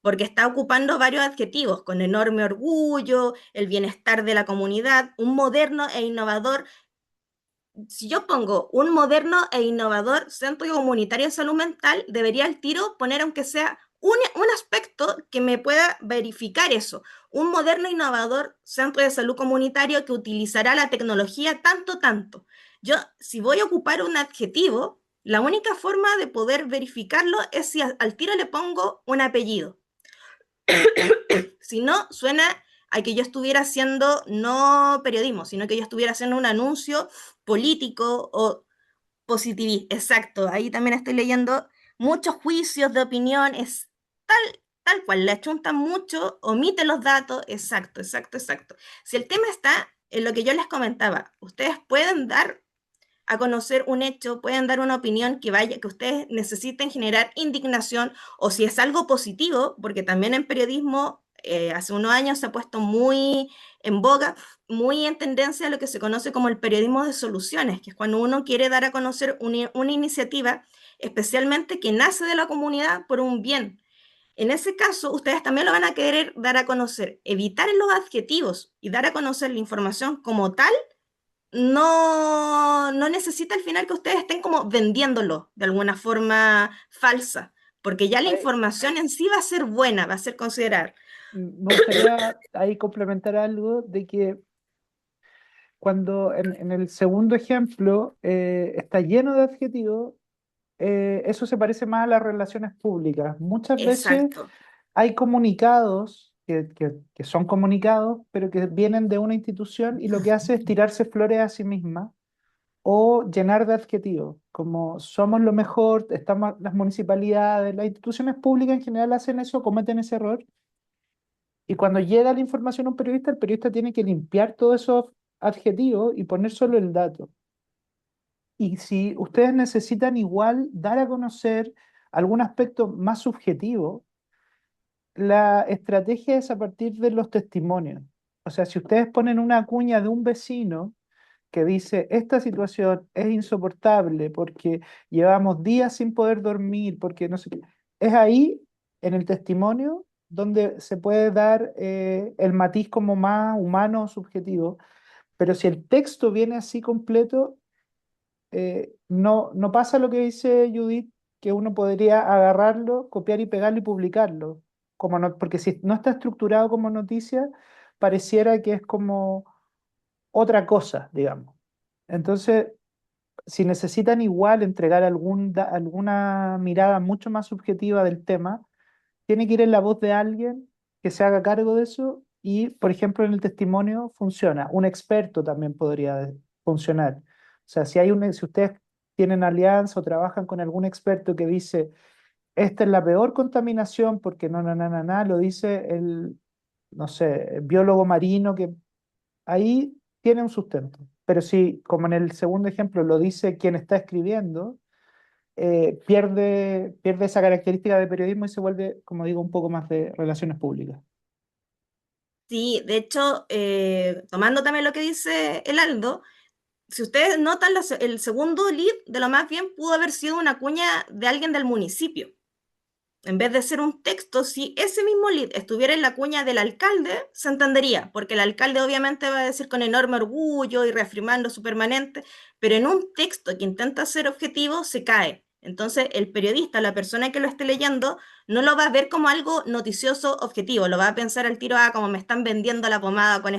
porque está ocupando varios adjetivos, con enorme orgullo, el bienestar de la comunidad, un moderno e innovador. Si yo pongo un moderno e innovador centro comunitario de salud mental, debería al tiro poner aunque sea un aspecto que me pueda verificar eso. Un moderno e innovador centro de salud comunitario que utilizará la tecnología tanto, tanto. Yo, si voy a ocupar un adjetivo, la única forma de poder verificarlo es si al tiro le pongo un apellido. Si no, suena a que yo estuviera haciendo no periodismo, sino que yo estuviera haciendo un anuncio político o positivista. Exacto, ahí también estoy leyendo muchos juicios de opinión, es tal cual, le achuntan mucho, omiten los datos, exacto, exacto, exacto. Si el tema está en lo que yo les comentaba, ustedes pueden dar a conocer un hecho, pueden dar una opinión que vaya, que ustedes necesiten generar indignación, o si es algo positivo, porque también en periodismo hace unos años se ha puesto muy en boga, muy en tendencia a lo que se conoce como el periodismo de soluciones, que es cuando uno quiere dar a conocer una iniciativa, especialmente que nace de la comunidad por un bien. En ese caso, ustedes también lo van a querer dar a conocer, evitar los adjetivos y dar a conocer la información como tal no necesita al final que ustedes estén como vendiéndolo de alguna forma falsa, porque ya la Ay, información en sí va a ser buena, va a ser considerar. me gustaría ahí complementar algo de que cuando en el segundo ejemplo está lleno de adjetivos, eso se parece más a las relaciones públicas. Muchas veces Exacto. hay comunicados que son comunicados, pero que vienen de una institución y lo que hace es tirarse flores a sí misma o llenar de adjetivos, como somos lo mejor, estamos las municipalidades, las instituciones públicas en general hacen eso, cometen ese error. Y cuando llega la información a un periodista, el periodista tiene que limpiar todos esos adjetivos y poner solo el dato. Y si ustedes necesitan igual dar a conocer algún aspecto más subjetivo, la estrategia es a partir de los testimonios. O sea, si ustedes ponen una cuña de un vecino que dice, esta situación es insoportable porque llevamos días sin poder dormir, porque no sé qué, es ahí, en el testimonio, donde se puede dar el matiz como más humano o subjetivo. Pero si el texto viene así completo, no pasa lo que dice Judith, que uno podría agarrarlo, copiar y pegarlo y publicarlo. Como no, porque si no está estructurado como noticia, pareciera que es como otra cosa, digamos. Entonces, si necesitan igual entregar alguna mirada mucho más subjetiva del tema, tiene que ir en la voz de alguien que se haga cargo de eso y, por ejemplo, en el testimonio funciona. Un experto también podría funcionar. O sea, si ustedes tienen alianza o trabajan con algún experto que dice, esta es la peor contaminación porque lo dice el, no sé, el biólogo marino, que ahí tiene un sustento. Pero si, como en el segundo ejemplo, lo dice quien está escribiendo, pierde esa característica de periodismo y se vuelve, como digo, un poco más de relaciones públicas. Sí, de hecho, tomando también lo que dice el Aldo, si ustedes notan, el segundo lead de lo más bien pudo haber sido una cuña de alguien del municipio. En vez de ser un texto, si ese mismo lead estuviera en la cuña del alcalde, se entendería, porque el alcalde obviamente va a decir con enorme orgullo y reafirmando su permanente, pero en un texto que intenta ser objetivo se cae. Entonces el periodista, la persona que lo esté leyendo, no lo va a ver como algo noticioso objetivo, lo va a pensar al tiro, como me están vendiendo la pomada con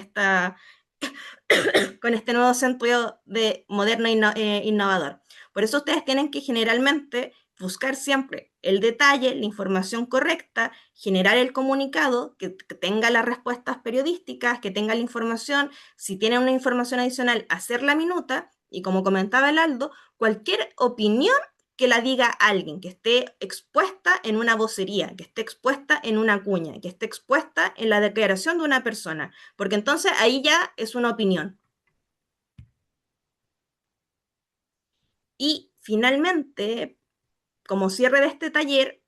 este nuevo sentido de moderno e innovador. Por eso ustedes tienen que generalmente buscar siempre el detalle, la información correcta, generar el comunicado que tenga las respuestas periodísticas, que tenga la información, si tienen una información adicional, hacer la minuta y como comentaba el Aldo, cualquier opinión que la diga alguien, que esté expuesta en una vocería, que esté expuesta en una cuña, que esté expuesta en la declaración de una persona, porque entonces ahí ya es una opinión. Y finalmente, como cierre de este taller,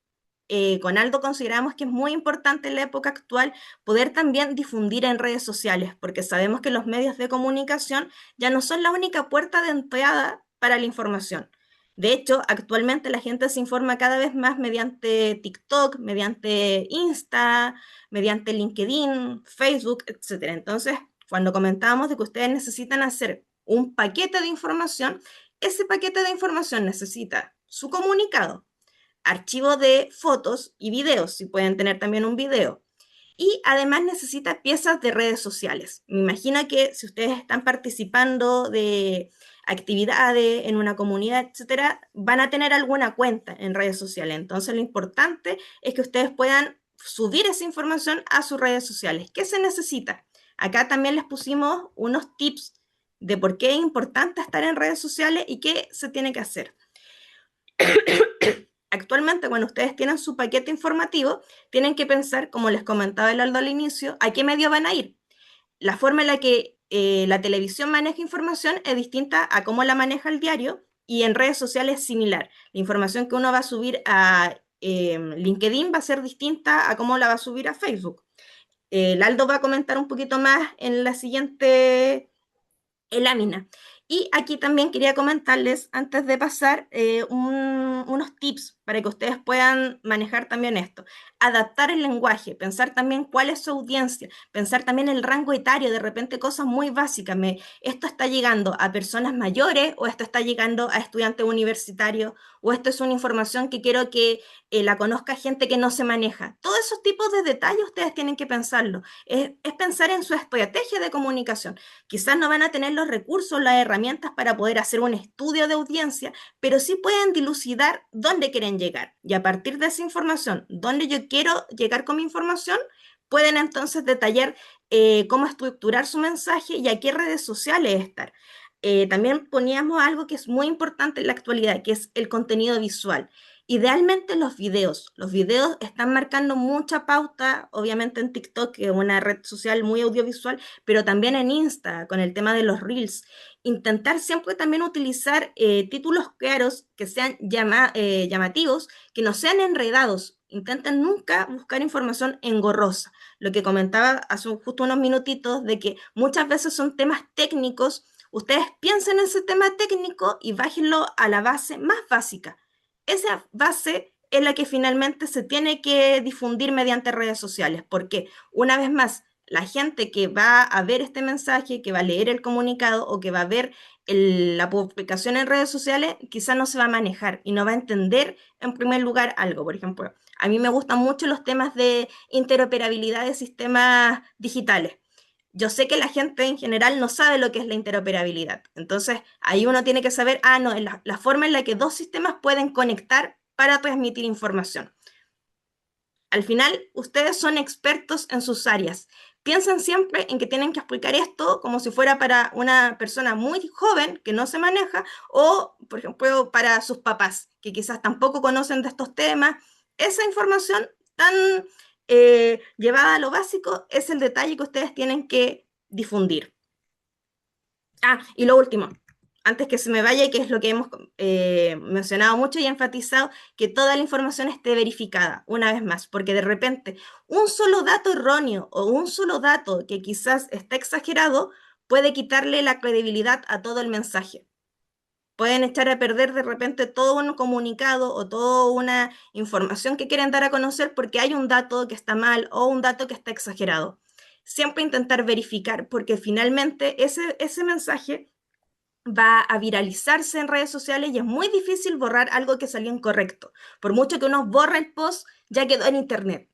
con Aldo consideramos que es muy importante en la época actual poder también difundir en redes sociales, porque sabemos que los medios de comunicación ya no son la única puerta de entrada para la información. De hecho, actualmente la gente se informa cada vez más mediante TikTok, mediante Insta, mediante LinkedIn, Facebook, etcétera. Entonces, cuando comentábamos de que ustedes necesitan hacer un paquete de información, ese paquete de información necesita su comunicado, archivo de fotos y videos, si pueden tener también un video. Y además necesita piezas de redes sociales. Me imagino que si ustedes están participando de actividades en una comunidad, etcétera, van a tener alguna cuenta en redes sociales. Entonces, lo importante es que ustedes puedan subir esa información a sus redes sociales. ¿Qué se necesita? Acá también les pusimos unos tips de por qué es importante estar en redes sociales y qué se tiene que hacer. Actualmente, cuando ustedes tienen su paquete informativo, tienen que pensar, como les comentaba el Aldo al inicio, a qué medio van a ir. La forma en la que la televisión maneja información es distinta a cómo la maneja el diario, y en redes sociales es similar. La información que uno va a subir a LinkedIn va a ser distinta a cómo la va a subir a Facebook. El Aldo va a comentar un poquito más en la siguiente lámina. Y aquí también quería comentarles, antes de pasar, unos tips para que ustedes puedan manejar también esto. Adaptar el lenguaje, pensar también cuál es su audiencia, pensar también el rango etario, de repente cosas muy básicas. ¿Esto está llegando a personas mayores o esto está llegando a estudiantes universitarios o esto es una información que quiero que la conozca gente que no se maneja? Todos esos tipos de detalles ustedes tienen que pensarlo. Es pensar en su estrategia de comunicación. Quizás no van a tener los recursos, las herramientas para poder hacer un estudio de audiencia, pero sí pueden dilucidar dónde quieren llegar. Y a partir de esa información, dónde yo quiero llegar con mi información, pueden entonces detallar cómo estructurar su mensaje y a qué redes sociales estar. También poníamos algo que es muy importante en la actualidad, que es el contenido visual. Idealmente los videos. Los videos están marcando mucha pauta, obviamente en TikTok, que es una red social muy audiovisual, pero también en Insta, con el tema de los Reels. Intentar siempre también utilizar títulos claros que sean llamativos, que no sean enredados. Intenten nunca buscar información engorrosa. Lo que comentaba hace justo unos minutitos, de que muchas veces son temas técnicos. Ustedes piensen en ese tema técnico y bájenlo a la base más básica. Esa base es la que finalmente se tiene que difundir mediante redes sociales, porque una vez más, la gente que va a ver este mensaje, que va a leer el comunicado o que va a ver la publicación en redes sociales, quizás no se va a manejar y no va a entender en primer lugar algo. Por ejemplo, a mí me gustan mucho los temas de interoperabilidad de sistemas digitales. Yo sé que la gente en general no sabe lo que es la interoperabilidad. Entonces, ahí uno tiene que saber, no, la forma en la que dos sistemas pueden conectar para transmitir información. Al final, ustedes son expertos en sus áreas. Piensen siempre en que tienen que explicar esto como si fuera para una persona muy joven que no se maneja, o, por ejemplo, para sus papás, que quizás tampoco conocen de estos temas. Esa información tan llevada a lo básico es el detalle que ustedes tienen que difundir. Y lo último, antes que se me vaya, que es lo que hemos mencionado mucho y enfatizado, que toda la información esté verificada, una vez más, porque de repente un solo dato erróneo o un solo dato que quizás está exagerado puede quitarle la credibilidad a todo el mensaje. Pueden echar a perder de repente todo un comunicado o toda una información que quieren dar a conocer porque hay un dato que está mal o un dato que está exagerado. Siempre intentar verificar, porque finalmente ese mensaje va a viralizarse en redes sociales y es muy difícil borrar algo que salió incorrecto. Por mucho que uno borre el post, ya quedó en internet.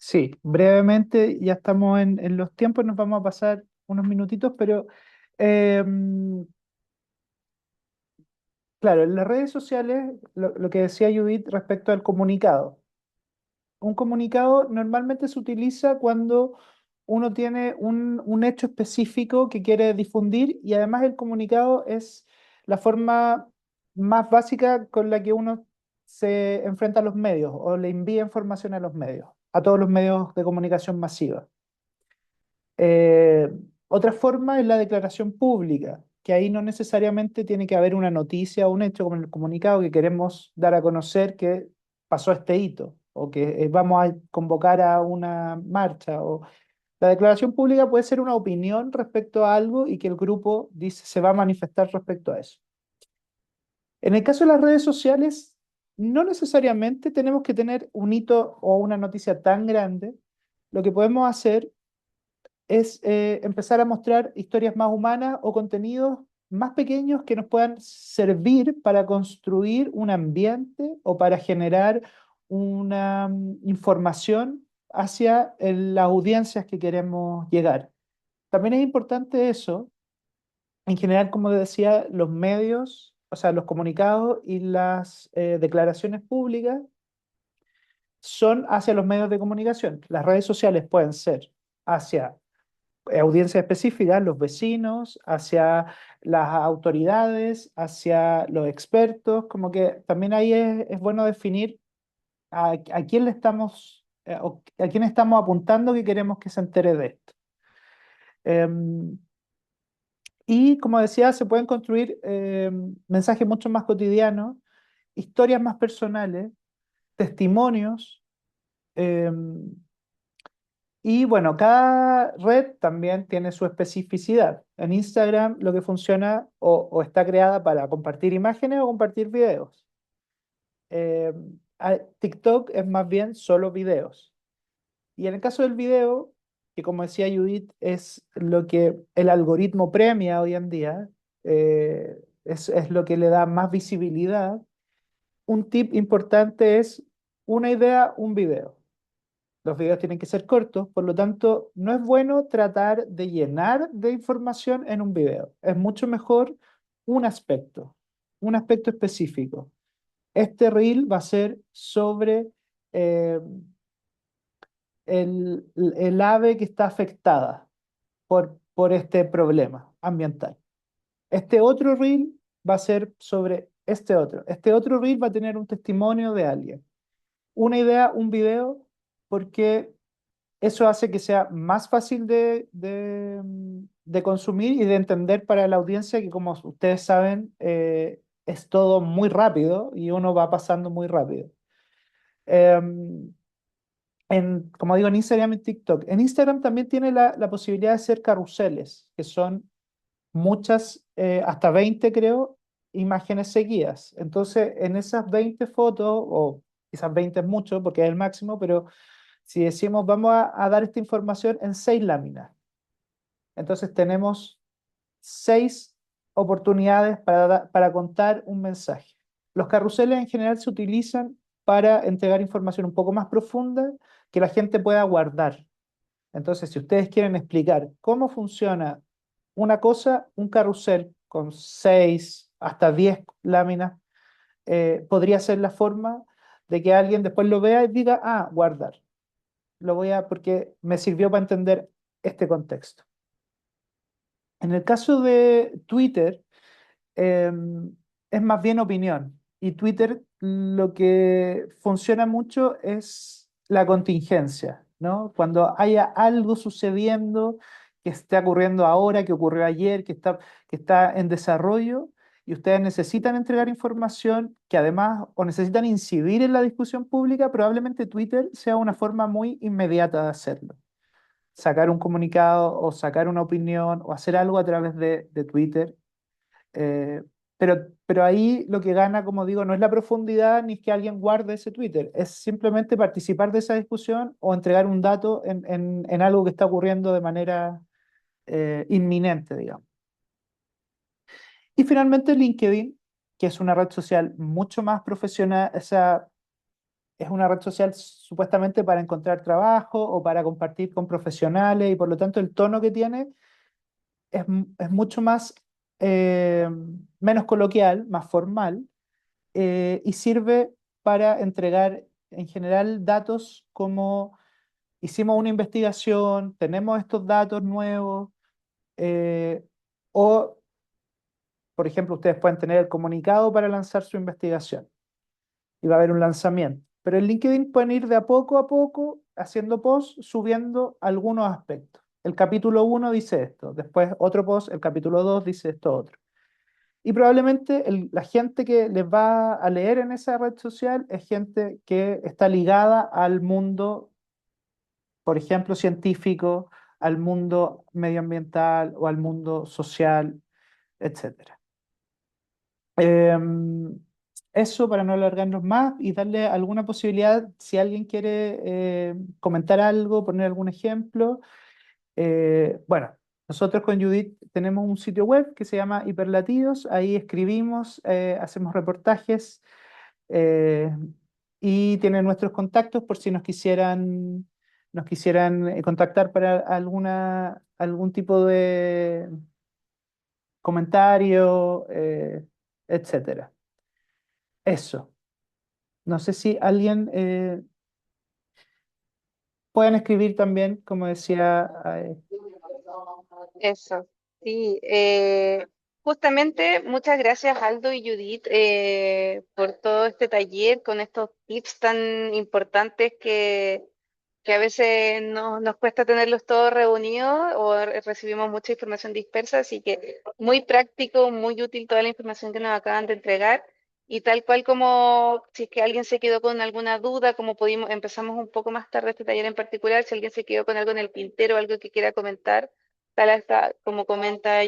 Sí, brevemente, ya estamos en los tiempos, nos vamos a pasar unos minutitos, pero claro, en las redes sociales, lo que decía Judith respecto al comunicado. Un comunicado normalmente se utiliza cuando uno tiene un hecho específico que quiere difundir y además el comunicado es la forma más básica con la que uno se enfrenta a los medios o le envía información a los medios, a todos los medios de comunicación masiva. Eh, Otra forma es la declaración pública, que ahí no necesariamente tiene que haber una noticia o un hecho como en el comunicado que queremos dar a conocer que pasó este hito o que vamos a convocar a una marcha. O la declaración pública puede ser una opinión respecto a algo y que el grupo dice se va a manifestar respecto a eso. En el caso de las redes sociales, no necesariamente tenemos que tener un hito o una noticia tan grande. Lo que podemos hacer es empezar a mostrar historias más humanas o contenidos más pequeños que nos puedan servir para construir un ambiente o para generar una información hacia las audiencias que queremos llegar. También es importante eso, en general, como decía, los medios, o sea, los comunicados y las declaraciones públicas son hacia los medios de comunicación. Las redes sociales pueden ser hacia audiencias específicas, los vecinos, hacia las autoridades, hacia los expertos, como que también ahí es bueno definir a quién le estamos, a quién estamos apuntando que queremos que se entere de esto. Y como decía, se pueden construir mensajes mucho más cotidianos, historias más personales, testimonios. em, Y bueno, cada red también tiene su especificidad. En Instagram lo que funciona o está creada para compartir imágenes o compartir videos. Eh, TikTok es más bien solo videos. Y en el caso del video, que como decía Judith, es lo que el algoritmo premia hoy en día, es lo que le da más visibilidad. Un tip importante es una idea, un video. Los videos tienen que ser cortos, por lo tanto, no es bueno tratar de llenar de información en un video. Es mucho mejor un un aspecto específico. Este reel va a ser sobre eh, el ave que está afectada por este problema ambiental. Este otro reel va a ser sobre este otro. Este otro reel va a tener un testimonio de alguien. Una idea, un video, porque eso hace que sea más fácil de consumir y de entender para la audiencia que, como ustedes saben, es todo muy rápido y uno va pasando muy rápido. Em, Como digo, en Instagram y TikTok. En Instagram también tiene la posibilidad de hacer carruseles, que son muchas, hasta 20 creo, imágenes seguidas. Entonces, en esas 20 fotos, o quizás 20 es mucho porque es el máximo, pero si decimos vamos a dar esta información en 6 láminas, entonces tenemos 6 oportunidades para contar un mensaje. Los carruseles en general se utilizan para entregar información un poco más profunda que la gente pueda guardar. Entonces, si ustedes quieren explicar cómo funciona una cosa, un carrusel con 6 hasta 10 láminas podría ser la forma de que alguien después lo vea y diga, ah, guardar. Porque me sirvió para entender este contexto. En el caso de Twitter, eh, es más bien opinión. Y Twitter lo que funciona mucho es la contingencia, ¿no? Cuando haya algo sucediendo que esté ocurriendo ahora, que ocurrió ayer, que está en desarrollo, y ustedes necesitan entregar información que además, o necesitan incidir en la discusión pública, probablemente Twitter sea una forma muy inmediata de hacerlo. Sacar un comunicado o sacar una opinión o hacer algo a través de Twitter. Eh, pero ahí lo que gana, como digo, no es la profundidad ni es que alguien guarde ese Twitter, es simplemente participar de esa discusión o entregar un dato en algo que está ocurriendo de manera inminente, digamos. Y finalmente LinkedIn, que es una red social mucho más profesional, o sea, es una red social supuestamente para encontrar trabajo o para compartir con profesionales y por lo tanto el tono que tiene es mucho más, eh, menos coloquial, más formal, y sirve para entregar en general datos como hicimos una investigación, tenemos estos datos nuevos, o, por ejemplo, ustedes pueden tener el comunicado para lanzar su investigación y va a haber un lanzamiento. Pero en LinkedIn pueden ir de a poco haciendo posts, subiendo algunos aspectos. El capítulo 1 dice esto, después otro post, el capítulo 2 dice esto otro. Y probablemente la gente que les va a leer en esa red social es gente que está ligada al mundo, por ejemplo, científico, al mundo medioambiental o al mundo social, etcétera. Em, Eso para no alargarnos más y darle alguna posibilidad, si alguien quiere comentar algo, poner algún ejemplo. Bueno, nosotros con Judith tenemos un sitio web que se llama Hiperlatidos, ahí escribimos, hacemos reportajes eh, y tienen nuestros contactos por si nos quisieran contactar para algún tipo de comentario, etcétera. Eso. No sé si alguien pueden escribir también, como decía. Eso, sí. Justamente, muchas gracias Aldo y Judith por todo este taller con estos tips tan importantes que a veces nos cuesta tenerlos todos reunidos o recibimos mucha información dispersa, así que muy práctico, muy útil toda la información que nos acaban de entregar. Y tal cual como si es que alguien se quedó con alguna duda, como pudimos, empezamos un poco más tarde este taller en particular, si alguien se quedó con algo en el tintero, algo que quiera comentar, tal como comenta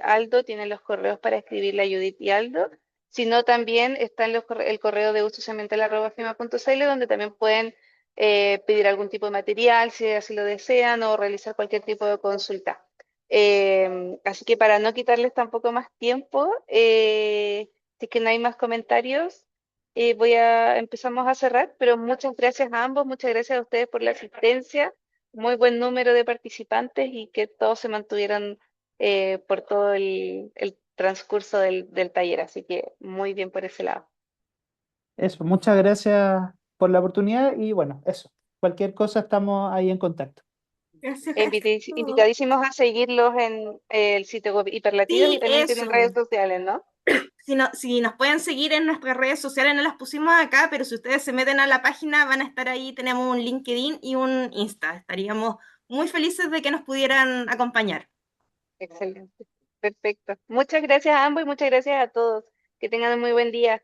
Aldo, tienen los correos para escribirle a Judith y Aldo. Sino también está en el correo de usosambiental@fima.cl, donde también pueden pedir algún tipo de material si así lo desean o realizar cualquier tipo de consulta. Así que para no quitarles tampoco más tiempo, si es que no hay más comentarios, empezamos a cerrar, pero muchas gracias a ambos, muchas gracias a ustedes por la asistencia, muy buen número de participantes y que todos se mantuvieron por todo el transcurso del taller, así que muy bien por ese lado. Eso, muchas gracias por la oportunidad y bueno, eso. Cualquier cosa estamos ahí en contacto. Gracias, gracias a todos. Invitadísimos a seguirlos en el sitio web Hiperlatidos y Sí, también tienen eso. redes sociales, ¿no? Si nos pueden seguir en nuestras redes sociales, no las pusimos acá, pero si ustedes se meten a la página, van a estar ahí. Tenemos un LinkedIn y un Insta. Estaríamos muy felices de que nos pudieran acompañar. Excelente. Perfecto. Muchas gracias a ambos y muchas gracias a todos. Que tengan un muy buen día.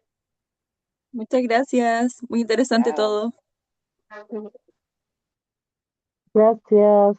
Muchas gracias, muy interesante Chao. todo. Gracias.